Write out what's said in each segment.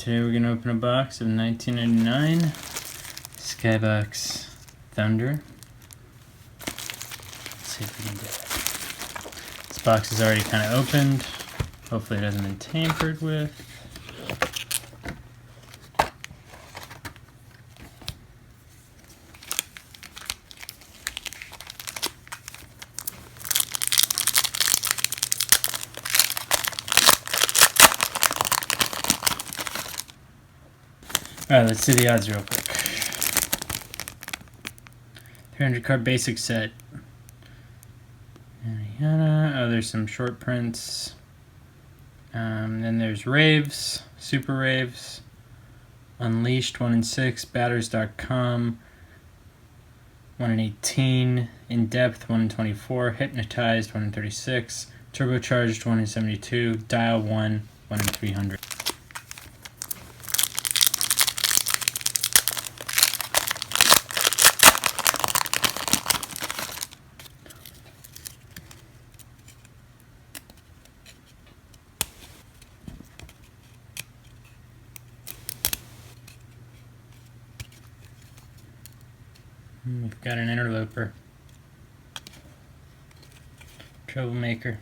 Today we're going to open a box of 1999 Skybox Thunder. Let's see if we can get it. This box is already kind of opened. Hopefully it hasn't been tampered with. Alright, let's do the odds real quick. 300 card basic set. Oh, there's some short prints. Then there's Raves, Super Raves, Unleashed 1 in 6, Batters.com 1 in 18, In Depth 1 in 24, Hypnotized 1 in 36, Turbocharged 1 in 72, Dial 1 in 300. We've got an Interloper, Troublemaker,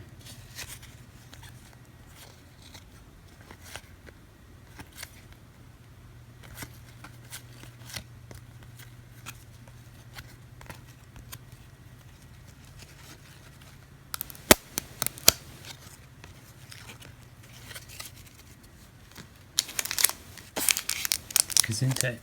Gesundheit.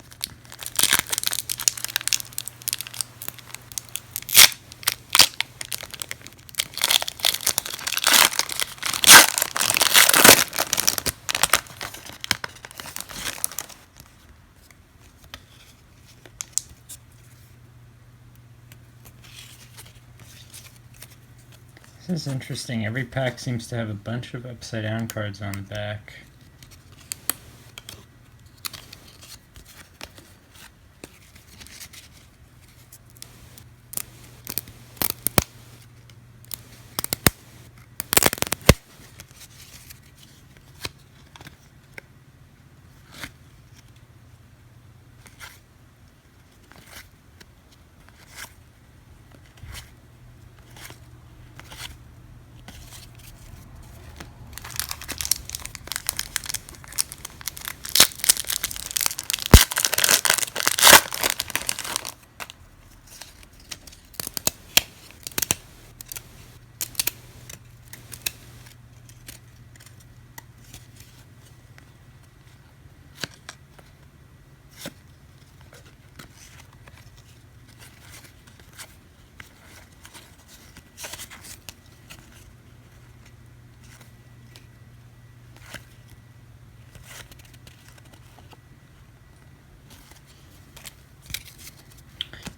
This is interesting. Every pack seems to have a bunch of upside down cards on the back.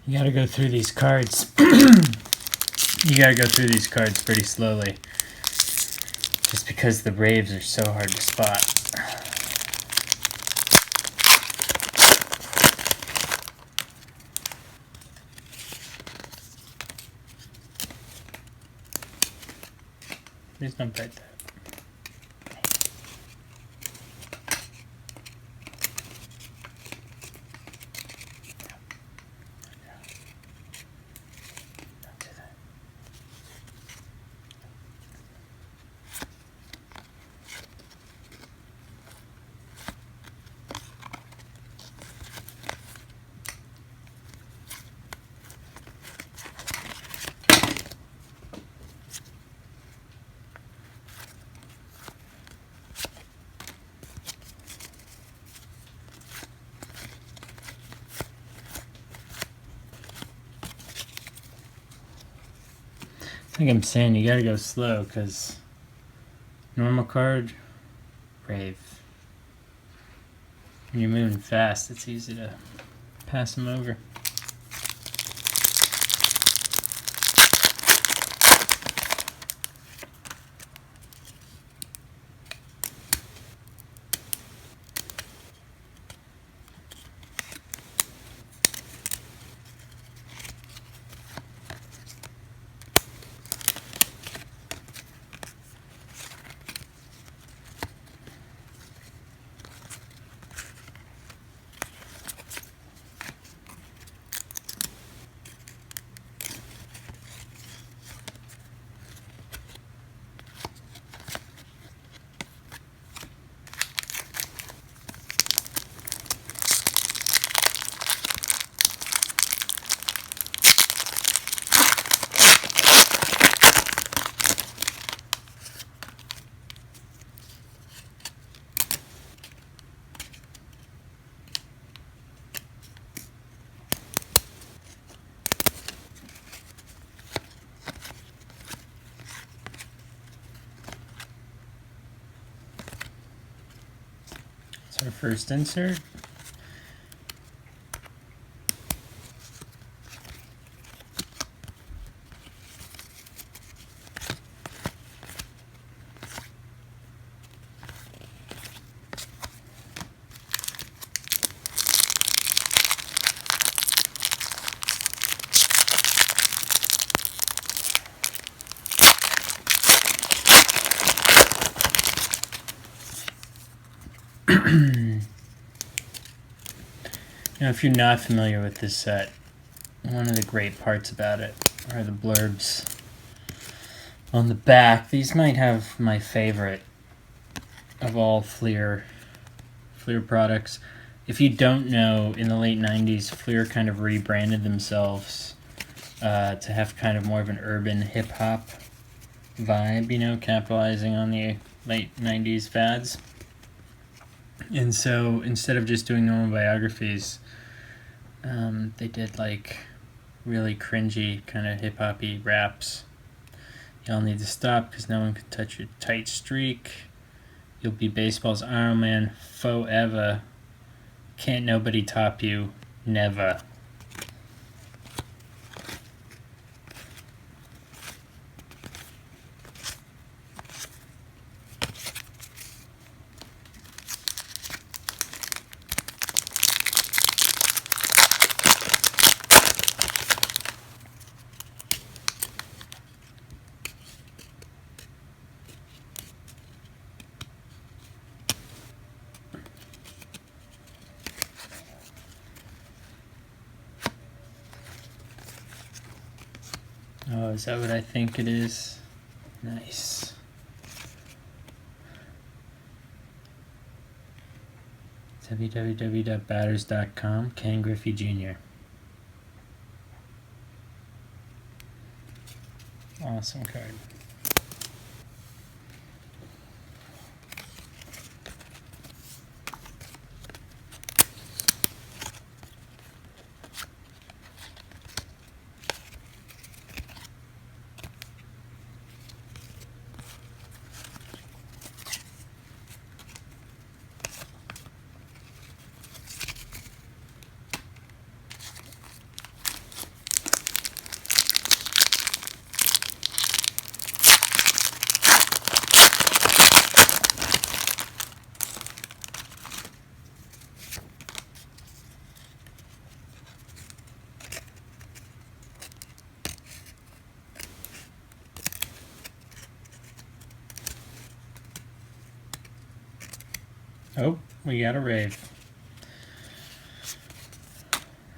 You gotta go through these cards. You gotta go through these cards pretty slowly. Just because the Raves are so hard to spot. Please don't bite that. Like I'm saying, you gotta go slow, because normal card, Rave. When you're moving fast, it's easy to pass them over. first insert. Now, if you're not familiar with this set, one of the great parts about it are the blurbs on the back. These might have my favorite of all Fleer products. If you don't know, in the late 90s, Fleer kind of rebranded themselves to have kind of more of an urban hip-hop vibe, you know, capitalizing on the late 90s fads. And so instead of just doing normal biographies, they did like really cringy kind of hip-hoppy raps. Y'all need to stop because no one can touch your tight streak. You'll be baseball's Iron Man forever. Can't nobody top you, never. Oh, is that what I think it is? Nice. www.batters.com, Ken Griffey Jr. Awesome card. Oh, we got a rave.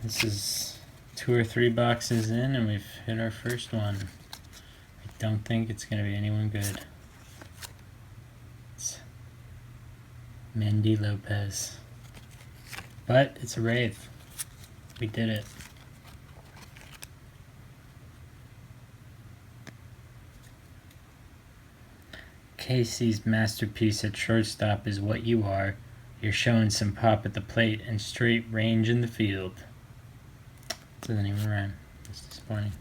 This is 2 or 3 boxes in and we've hit our first one. I don't think it's going to be anyone good. It's Mendy Lopez. But it's a rave. We did it. Casey's masterpiece at shortstop is what you are. You're showing some pop at the plate and straight range in the field. Doesn't even rhyme. It's disappointing.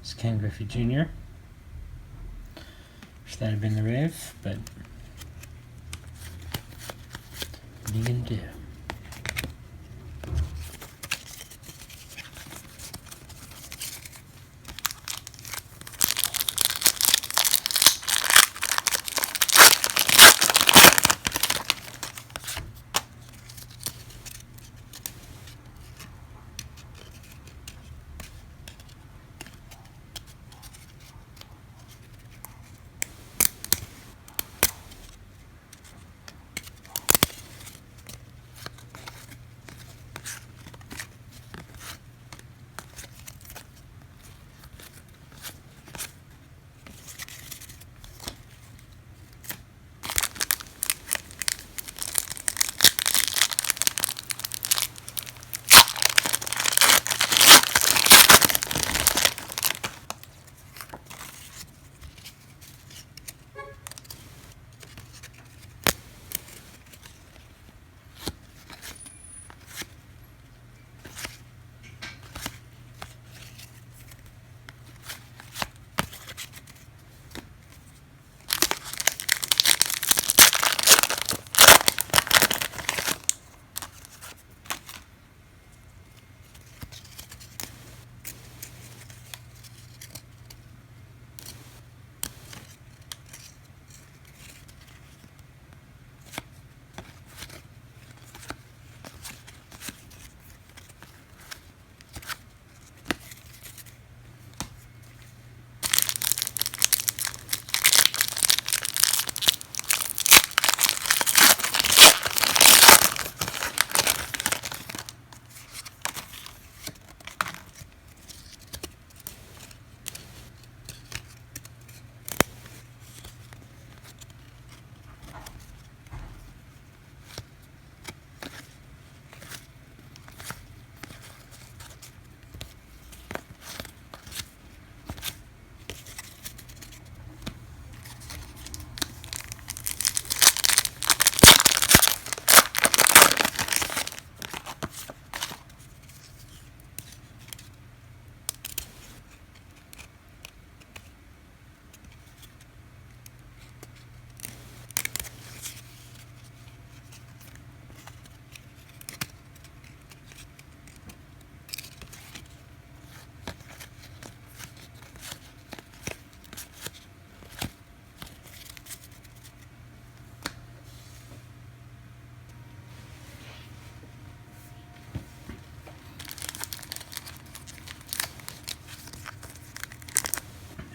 It's Ken Griffey Jr. Wish that had been the rave, but what are you gonna do?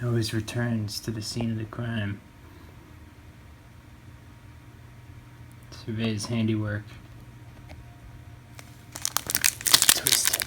Always returns to the scene of the crime. Surveys handiwork. Twist.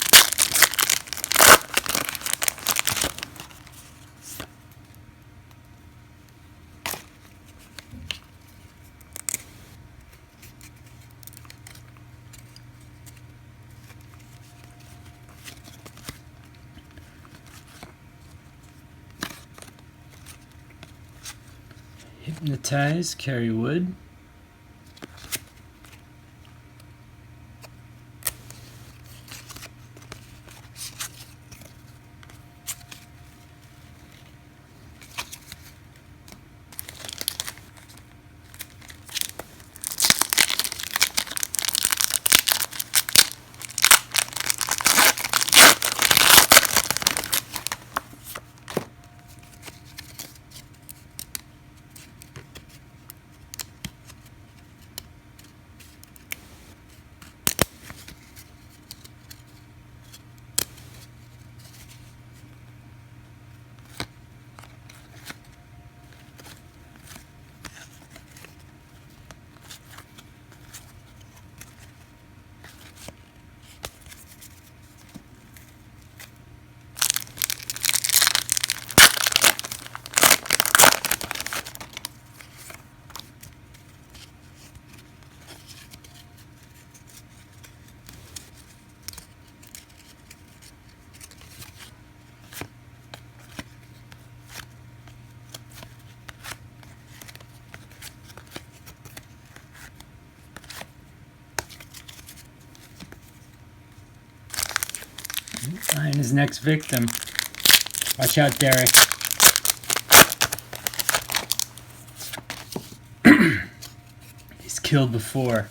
Hypnotize, carry wood. Find his next victim. Watch out, Derek. He's killed before.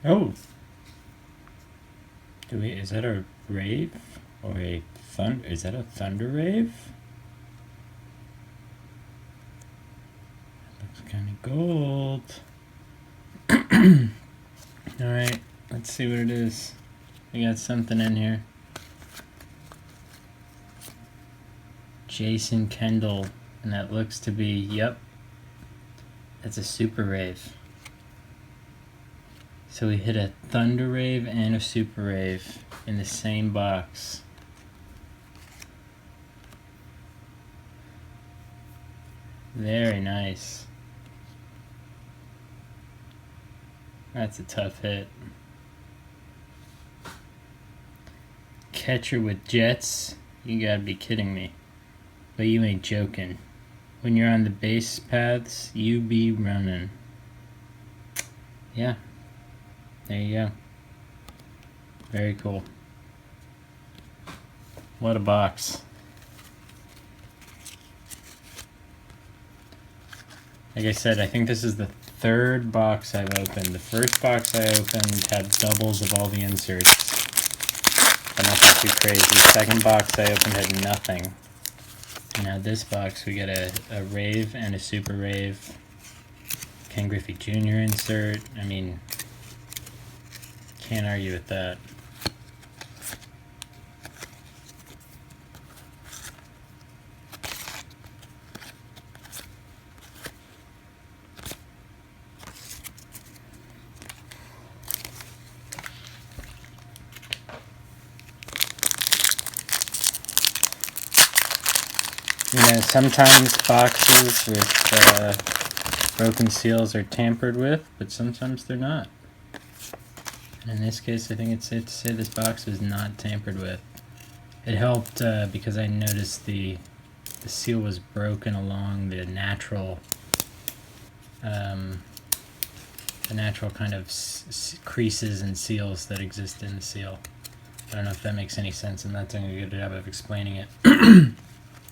Oh, is that a rave or a thunder? Is that a thunder rave? Looks kind of gold. All right, let's see what it is. We got something in here. Jason Kendall, and that looks to be, yep, that's a super rave. So we hit a thunder rave and a super rave in the same box. Very nice. That's a tough hit. Catcher with Jets? You gotta be kidding me. But you ain't joking. When you're on the base paths, you be running. Yeah. There you go. Very cool. What a box. Like I said, I think this is the third box I've opened. The first box I opened had doubles of all the inserts. But nothing too crazy. The second box I opened had nothing. And now this box we get a rave and a super rave. Ken Griffey Jr. insert. I mean, can't argue with that. You know, sometimes boxes with broken seals are tampered with, but sometimes they're not. And in this case, I think it's safe to say this box was not tampered with. It helped because I noticed the seal was broken along the natural kind of creases and seals that exist in the seal. I don't know if that makes any sense. I'm not doing a good job of explaining it.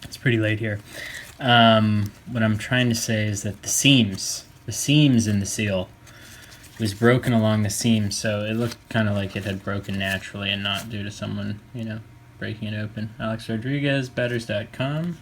It's pretty late here. What I'm trying to say is that the seams in the seal, was broken along the seam, so it looked kind of like it had broken naturally and not due to someone, you know, breaking it open. Alex Rodriguez, Batters.com.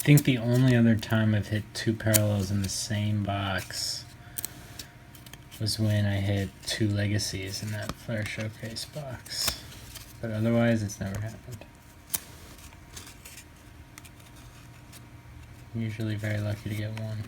think the only other time I've hit 2 parallels in the same box was when I hit 2 legacies in that Flare Showcase box. But otherwise, it's never happened. I'm usually very lucky to get 1.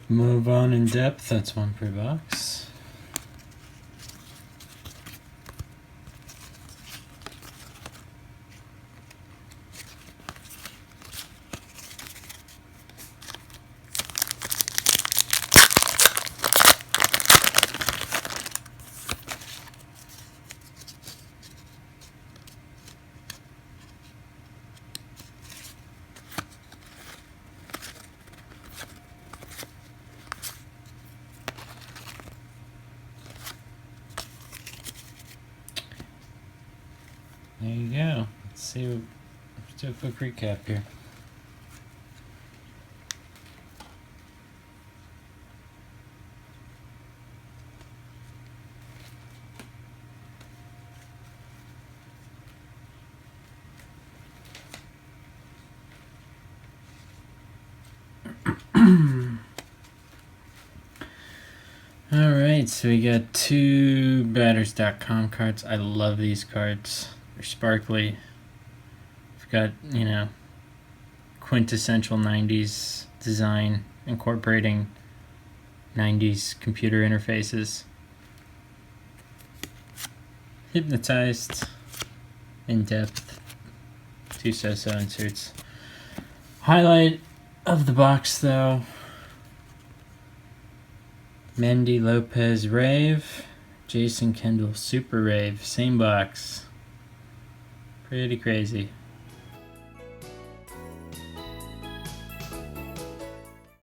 Move on in depth, that's 1 per box. There you go. Let's do a quick recap here. Alright, so we got 2 Batters.com cards. I love these cards. They're sparkly. We've got, you know, quintessential 90s design incorporating 90s computer interfaces. Hypnotized, in depth, 2 so-so inserts. Highlight of the box though, Mendy Lopez Rave, Jason Kendall Super Rave, same box. Pretty crazy.